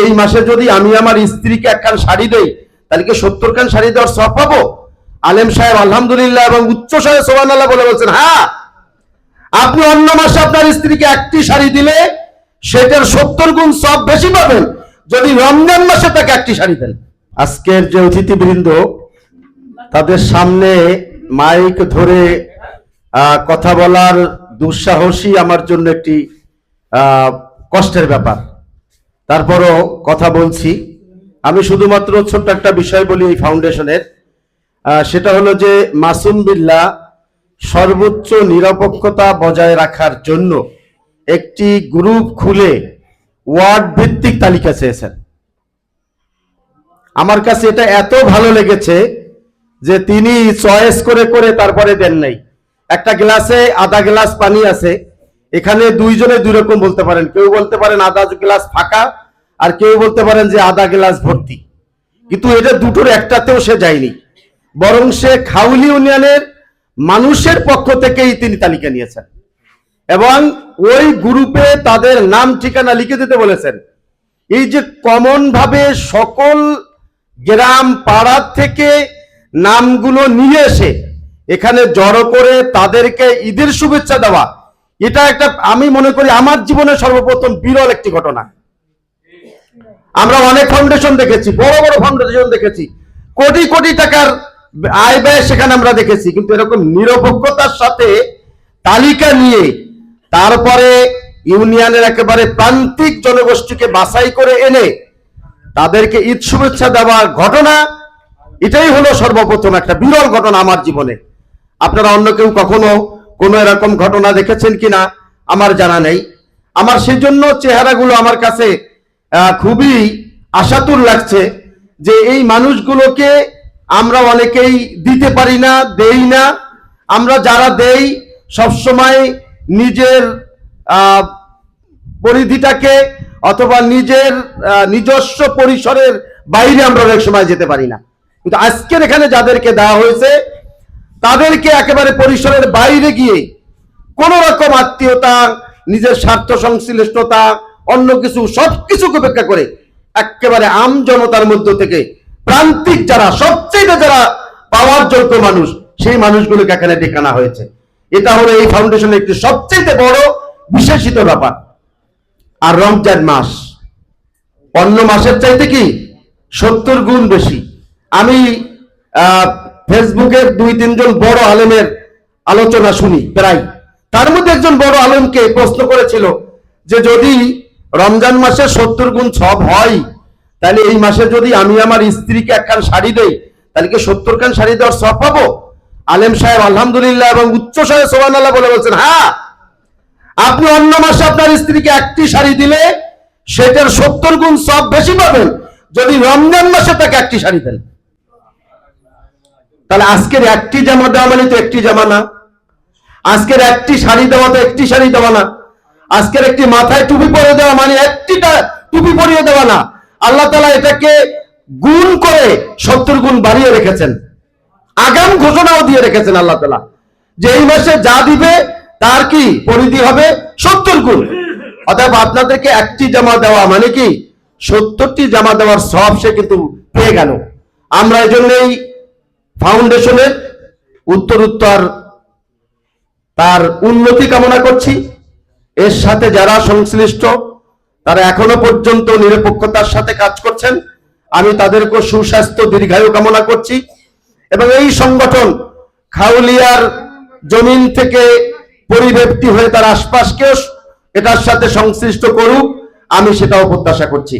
এই মাসে যদি আমি আমার স্ত্রীকে একখান শাড়ি দেই তাহলে কি 70 খান শাড়ি দেওয়ার সওয়াব পাবো? আলেম সাহেব আলহামদুলিল্লাহ এবং উচ্চ স্বরে সুবহানাল্লাহ বলে বলছেন, হ্যাঁ, আপনি অন্য মাসে আপনার স্ত্রীকে একটি শাড়ি দিলে সেটার 70 গুণ সওয়াব বেশি পাবেন যদি রমজান মাসে তাকে একটি শাড়ি দেন। আজকের যে অতিথিবৃন্দ, তাদের সামনে মাইক ধরে কথা বলার দুঃসাহসী আমার জন্য একটি কষ্টের ব্যাপার। তারপরও কথা বলছি। আমি শুধুমাত্র ছোট্ট একটা বিষয় বলি এই ফাউন্ডেশনের, সেটা হলো যে মাসুম বিল্লাহ সর্বোচ্চ নিরপেক্ষতা বজায় রাখার জন্য একটি গ্রুপ খুলে ওয়ার্ড ভিত্তিক তালিকা চেয়েছেন। আমার কাছে এটা এত ভালো লেগেছে যে তিনি চয়েস করে করে তারপরে দেন নাই। একটা গ্লাসে আধা গ্লাস পানি আছে, এখানে দুইজনে দুই রকম বলতে পারেন। কেউ বলতে পারেন আধা গ্লাস ফাঁকা, আর কেউ বলতে পারেন যে আধা গ্লাস ভর্তি। কিন্তু এটা দুটোর একটাতেও সে যায়নি, বরং সে খাউলি ইউনিয়নের মানুষের পক্ষ থেকেই তিনি তালিকা নিয়েছেন এবং ওই গ্রুপে তাদের নাম ঠিকানা লিখে দিতে বলেছেন। এই যে কমন ভাবে সকল গ্রাম পাড়া থেকে নামগুলো নিয়ে এসে এখানে জড়ো করে তাদেরকে ঈদের শুভেচ্ছা দেওয়া, এটা একটা, আমি মনে করি আমার জীবনে সর্বপ্রথম বিরল একটি ঘটনা। আমরা অনেক ফাউন্ডেশন দেখেছি, বড় বড় ফাউন্ডেশন দেখেছি, কোটি কোটি টাকার আয় ব্যয় সেখানে আমরা দেখেছি, কিন্তু এরকম নিরপেক্ষতার সাথে তালিকা নিয়ে তারপরে ইউনিয়নের একেবারে প্রান্তিক জনগোষ্ঠীকে বাছাই করে এনে তাদেরকে ঈদ শুভেচ্ছা দেওয়ার ঘটনা, এটাই হলো সর্বপ্রথম একটা বিরল ঘটনা আমার জীবনে। আপনারা অন্য কেউ কখনো কোনো এরকম ঘটনা দেখেছেন কিনা আমার জানা নেই। আমার সেই জন্য চেহারাগুলো আমার কাছে খুবই আশাতুর লাগছে যে এই মানুষগুলোকে আমরা অনেকেই দিতে পারি না, দেই না। আমরা যারা দেই সবসময় নিজের পরিধিটাকে অথবা নিজের নিজস্ব পরিসরের বাইরে আমরা অনেক সময় যেতে পারি না। কিন্তু আজকের এখানে যাদেরকে দেওয়া হয়েছে তাদেরকে একেবারে পরিসরের বাইরে গিয়ে কোন রকম আত্মীয়তা, নিজের স্বার্থ সংশ্লিষ্টতা, অন্য কিছু সবকিছুকে উপেক্ষা করে একেবারে আম জনতার মধ্য থেকে প্রান্তিক যারা সবচেয়ে যারা পাওয়ার যোগ্য মানুষ, সেই মানুষগুলোকে এখানে ডেকে আনা হয়েছে। এটা হলো এই ফাউন্ডেশনের একটি সবচেয়ে বড় বিশেষিত ব্যাপার। আর রমজান মাস অন্য মাসের চাইতে কি 70 গুণ বেশি। আমি ফেসবুকের 2-3 জন বড় আলেমের আলোচনা শুনি প্রায়, তার মধ্যে একজন বড় আলেমকে প্রশ্ন করেছিল যে যদি রমজান মাসে 70 গুণ সওয়াব হয় তাহলে এই মাসে যদি আমি আমার স্ত্রীকে একখান শাড়ি দেই তাহলে কি 70 খান শাড়ি দেওয়ার সওয়াব পাবো? আলেম সাহেব আলহামদুলিল্লাহ এবং উচ্চ স্বরে সুবহানাল্লাহ বলে বলছেন, হ্যাঁ, আপনি অন্য মাসে আপনার স্ত্রীকে একটি শাড়ি দিলে সেটার 70 গুণ সওয়াব বেশি পাবেন যদি রমজান মাসে তাকে একটি শাড়ি দেন। তাহলে আজকের একটি জামা দেওয়া মানে তো একটি জামা না, আজকের একটি শাড়ি দেওয়া তো একটি শাড়ি দেওয়া না, আজকের একটি মাথায় টুপি পরে দেওয়া মানে একটি টুপি পরিয়ে দেওয়া না। আল্লাহ তাআলা এটাকে গুণ করে 70 গুণ বাড়িয়ে রেখেছেন, আগাম ঘোষণাও দিয়ে রেখেছেন আল্লাহ তাআলা যে এই মাসে যা দিবে তার কি পরিধি হবে 70 গুণ। অতএব আপনাদেরকে একটি জামা দেওয়া মানে কি 70টি জামা দেওয়ার সওয়াব সে কিন্তু পেয়ে গেল। আমরা এই জন্যই ফাউন্ডেশনের উত্তরোত্তর তার উন্নতি কামনা করছি। এর সাথে যারা সংশ্লিষ্ট তারা এখনো পর্যন্ত নিরপেক্ষতার সাথে কাজ করছেন, আমি তাদেরকে সুস্বাস্থ্য দীর্ঘায়ু কামনা করছি এবং এই সংগঠন খাউলিয়ার জমিন থেকে পরিব্যাপ্তি হয়ে তার আশপাশকেও এটার সাথে সংশ্লিষ্ট করুক, আমি সেটাও প্রত্যাশা করছি।